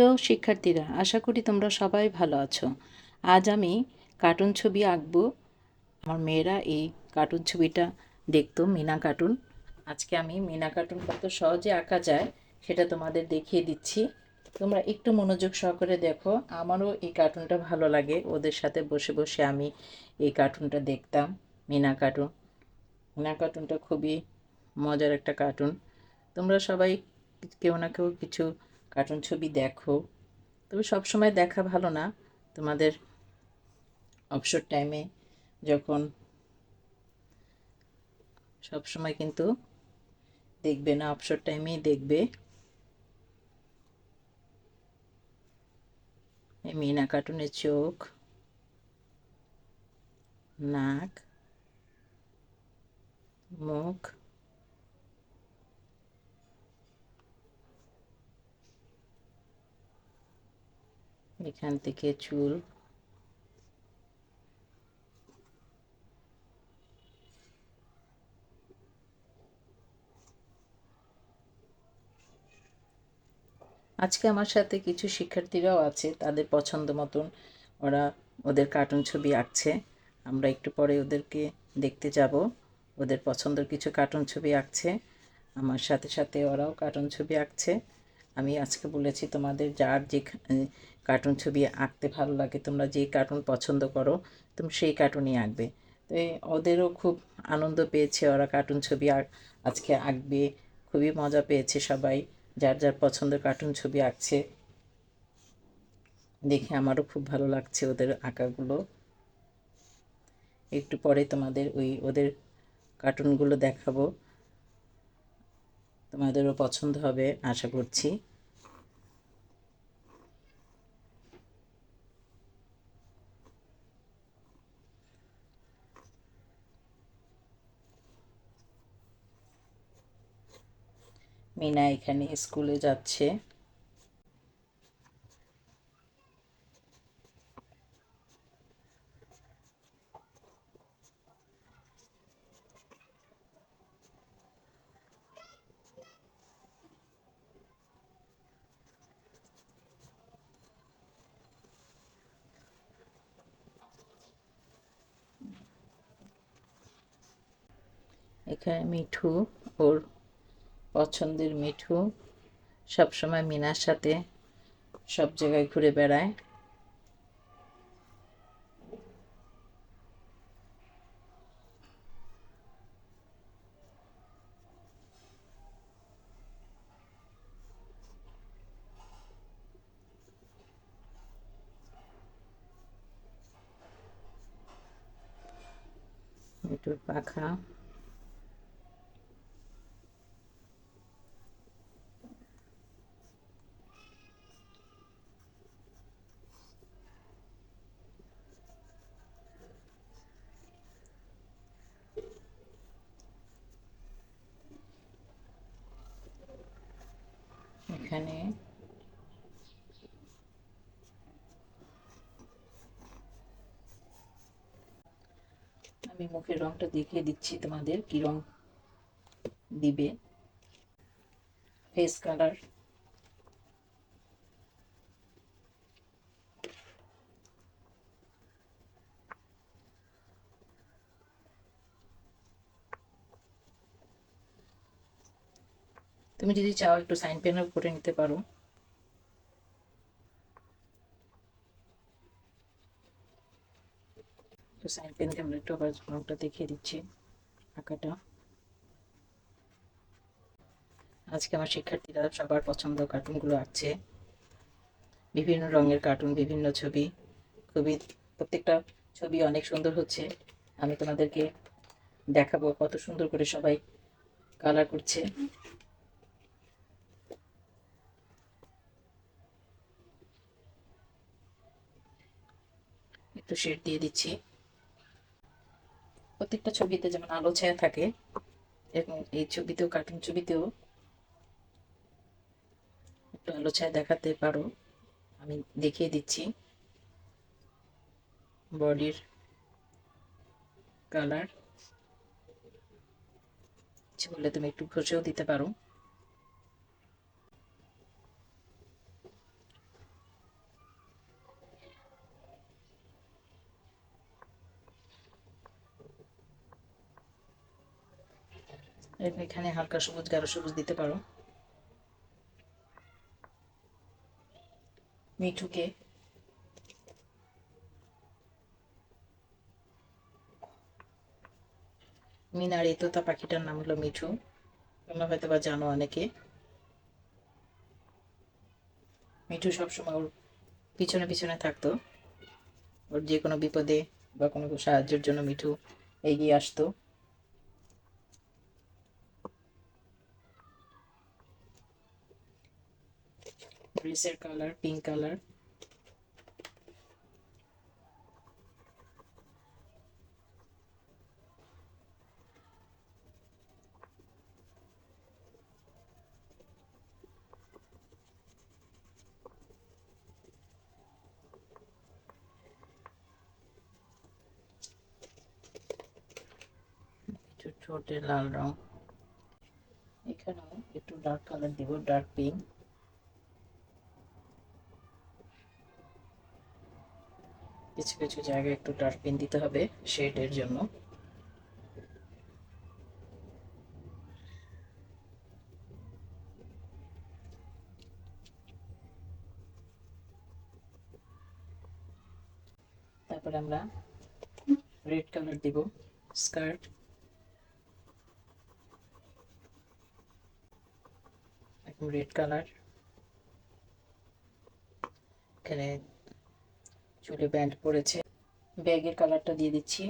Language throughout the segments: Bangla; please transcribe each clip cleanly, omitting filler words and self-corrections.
প্রিয় শিক্ষার্থীরা, আশা করি তোমরা সবাই ভালো আছো। আজ আমি কার্টুন ছবি আঁকবো। আমার মেয়েরা এই কার্টুন ছবিটা দেখতো, মিনা কার্টুন। আজকে আমি মিনা কার্টুন কত সহজে আঁকা যায় সেটা তোমাদের দেখিয়ে দিচ্ছি। তোমরা একটু মনোযোগ সহকারে দেখো। আমারও এই কার্টুনটা ভালো লাগে, ওদের সাথে বসে বসে আমি এই কার্টুনটা দেখতাম। মিনা কার্টুন মিনা কার্টুনটা খুবই মজার একটা কার্টুন। তোমরা সবাই কেউ না কেউ কিছু কার্টুন ছবি দেখো, তবে সবসময় দেখা ভালো না। তোমাদের অবসর টাইমে যখন, সবসময় কিন্তু দেখবে না, অবসর টাইমেই দেখবে। এই মিনা কার্টুনের চোখ, নাক, মুখ, এখান থেকে চুল, আজকে আমার সাথে কিছু শিক্ষার্থীরাও আছে, তাদের পছন্দ মতন ওরা ওদের কার্টুন ছবি আঁকছে। আমরা একটু পরে ওদেরকে দেখতে যাব। ওদের পছন্দের কিছু কার্টুন ছবি আঁকছে, আমার সাথে সাথে ওরাও কার্টুন ছবি আঁকছে। আমি আজকে বলেছি তোমাদের যার যে কার্টুন ছবি আঁকতে ভালো লাগে, তোমরা যে কার্টুন পছন্দ করো তুমি সেই কার্টুনই আঁকবে। তো ওদেরও খুব আনন্দ পেয়েছে, ওরা কার্টুন ছবি আজকে আঁকবে। খুবই মজা পেয়েছে সবাই, যার যার পছন্দের কার্টুন ছবি আঁকছে। দেখে আমারও খুব ভালো লাগছে ওদের আঁকাগুলো। একটু পরে তোমাদের ওদের কার্টুনগুলো দেখাবো, তোমাদেরও পছন্দ হবে আশা করছি। মিনা এখানে স্কুলে যাচ্ছে। এখানে মিঠু, ওর পছন্দের মিঠু, সবসময় মিনার সাথে সব জায়গায় ঘুরে বেড়ায়। মিঠুর পাখা, এখানে আমি মুখের রংটা দেখিয়ে দিচ্ছি তোমাদের, কি রং দিবে। ফেস কালার, তুমি যদি চাও একটু সাইন পেনও করে নিতে পারো। তো সাইন পেন দিয়ে আমরা একটু আবার রংটা দেখিয়ে দিচ্ছি আঁকাটা। আজকে আমার শিক্ষার্থীরা সবার পছন্দ কার্টুনগুলো আঁকছে, বিভিন্ন রঙের কার্টুন, বিভিন্ন ছবি। খুবই, প্রত্যেকটা ছবি অনেক সুন্দর হচ্ছে। আমি তোমাদেরকে দেখাবো কত সুন্দর করে সবাই কালার করছে। একটু শেড দিয়ে দিচ্ছি। প্রত্যেকটা ছবিতে যেমন আলো ছায়া থাকে, এবং এই ছবিতেও, কার্টুন ছবিতেও একটু আলো ছায়া দেখাতে পারো। আমি দেখিয়ে দিচ্ছি বডির কালার। ইচ্ছে করলে তুমি একটু ঘষেও দিতে পারো। এখানে হালকা সবুজ, গাঢ় সবুজ দিতে পারো। মিঠুকে মিনার এই তোতা পাখিটার নাম হলো মিঠু, তোমরা হয়তো বা জানো অনেকে। মিঠু সবসময় ওর পিছনে পিছনে থাকতো, ওর যে কোনো বিপদে বা কোনো সাহায্যের জন্য মিঠু এগিয়ে আসতো। ড্রেসের কালার পিঙ্ক কালার। ঠোঁটে লাল রং, এখানেও একটু ডার্ক কালার দিব, ডার্ক পিঙ্ক। কিছু কিছু জায়গায় একটু ডার্ক পিঙ্ক দিতে হবে শেডের জন্য। তারপরে আমরা রেড কালার দিব স্কার্ট। এখন রেড কালার, এখানে চুলে ব্যান্ড পড়েছে, ব্যাগের কালারটা দিয়ে দিচ্ছি।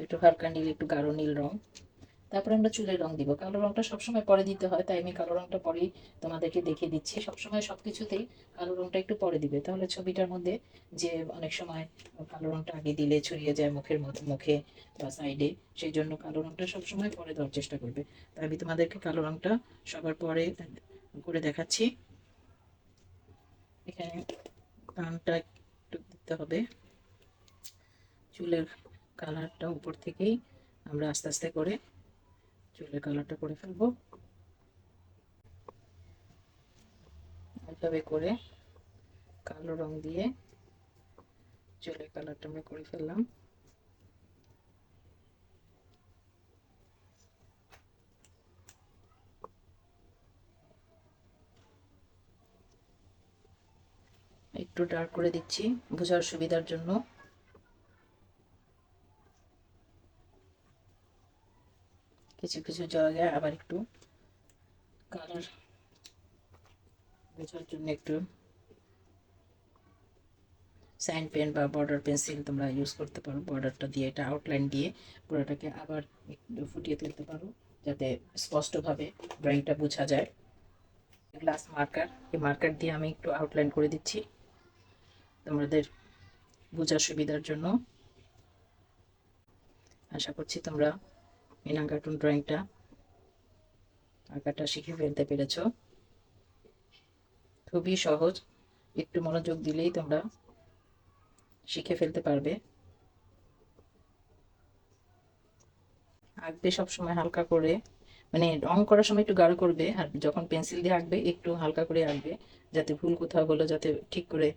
একটু হালকা নীল, একটু গাঢ় নীল রং। তারপরে আমরা চুলের রং দিব। কালো রংটা সবসময় পরে দিতে হয়, তাই আমি কালো রংটা পরেই তোমাদেরকে দেখিয়ে দিচ্ছি। সবসময় সব কিছুতেই কালো রংটা একটু পরে দিবে, তাহলে ছবিটার মধ্যে যে অনেক সময় কালো রংটা আগে দিলে ছড়িয়ে যায় মুখের মধ্যে, মুখে বা সাইডে, সেই জন্য কালো রংটা সবসময় পরে দেওয়ার চেষ্টা করবে। তাই আমি তোমাদেরকে কালো রংটা সবার পরে করে দেখাচ্ছি। এখানে কানটা একটু দিতে হবে। চুলের কালারটা উপর থেকেই আমরা আস্তে আস্তে করে চুলের কালারটা করে ফেলবো। এইভাবে করে কালো রং দিয়ে চুলের কালারটা আমরা করে ফেললাম। একটু ডার্ক করে দিচ্ছি বোঝার সুবিধার জন্য। কিছু কিছু জায়গায় আবার একটু কালার বোঝার জন্য একটু সাইন পেন বা বর্ডার পেন্সিল তোমরা ইউজ করতে পারো। বর্ডারটা দিয়ে এটা আউটলাইন দিয়ে পুরোটাকে আবার একটু ফুটিয়ে তুলতে পারো, যাতে স্পষ্টভাবে ড্রয়িংটা বোঝা যায়। গ্লাস মার্কার, এই মার্কার দিয়ে আমি একটু আউটলাইন করে দিচ্ছি তোমাদের বোঝার সুবিধার জন্য। আশা করছি তোমরা মিনা কার্টুন ড্রয়িংটা আঁকাটা শিখে ফেলতে পেরেছ। খুবই সহজ, একটু মনোযোগ দিলেই তোমরা শিখে ফেলতে পারবে। আঁকবে সবসময় হালকা করে, মানে রং করার সময় একটু গাঢ় করবে, আর যখন পেন্সিল দিয়ে আঁকবে একটু হালকা করে আঁকবে, যাতে ভুল কোথাও হলো যাতে ঠিক করে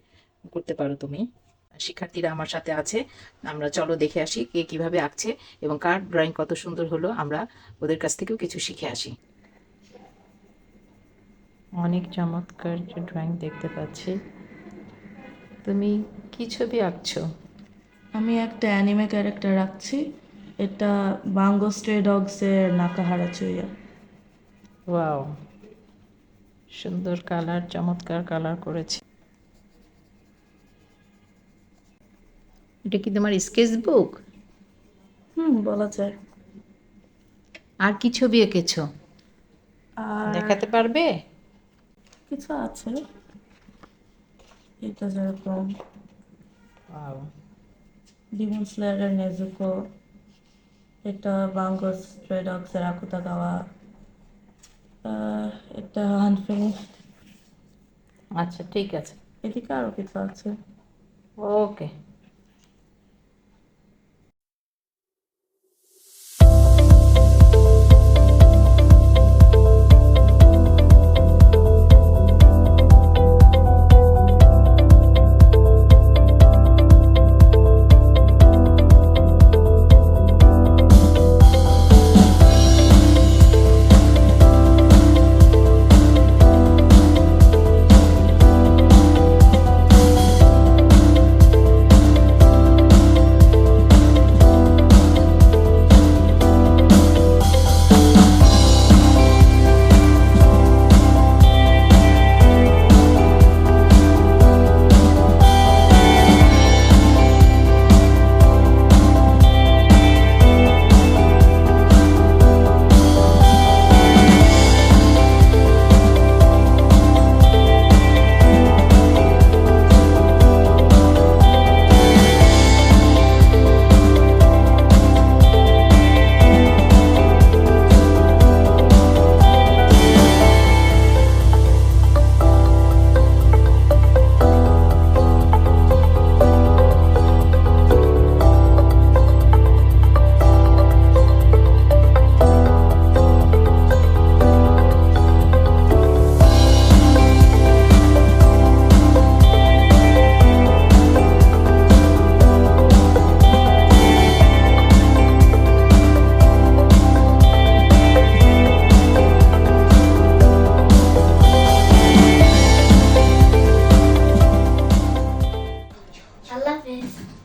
করতে পারো তুমি। শিক্ষার্থীরা আমার সাথে আছে, আমরা চলো দেখে আসি কে কিভাবে আঁকছে এবং কার ড্রয়িং কত সুন্দর হলো, আমরা ওদের কাছ থেকেও কিছু শিখে আসি। অনেক চমৎকার ড্রয়িং দেখতে পাচ্ছি। তুমি কি ছবি আঁকছো? আমি একটা অ্যানিমে ক্যারেক্টার রাখছি। এটা বাঙ্গো স্ট্রে ডগসের নাকাহারা চুইয়া। ওয়াও, সুন্দর কালার, চমৎকার কালার করেছে। এটা কি তোমার স্কেচ বুক? বলা যায়। আর কি ছবি এঁকেছো আর দেখাতে পারবে? কিছু আছে, এটা যেরকম ওয়াও, ডিমন স্লেয়ারের নেজুকো, এটা বাঙ্গো স্ট্রে ডগসের আকুতা গাওয়া, এটা আনফিনিশড। আচ্ছা ঠিক আছে, এদিকে আরও কিছু আছে। ওকে। আল্লাহ হাফেজ।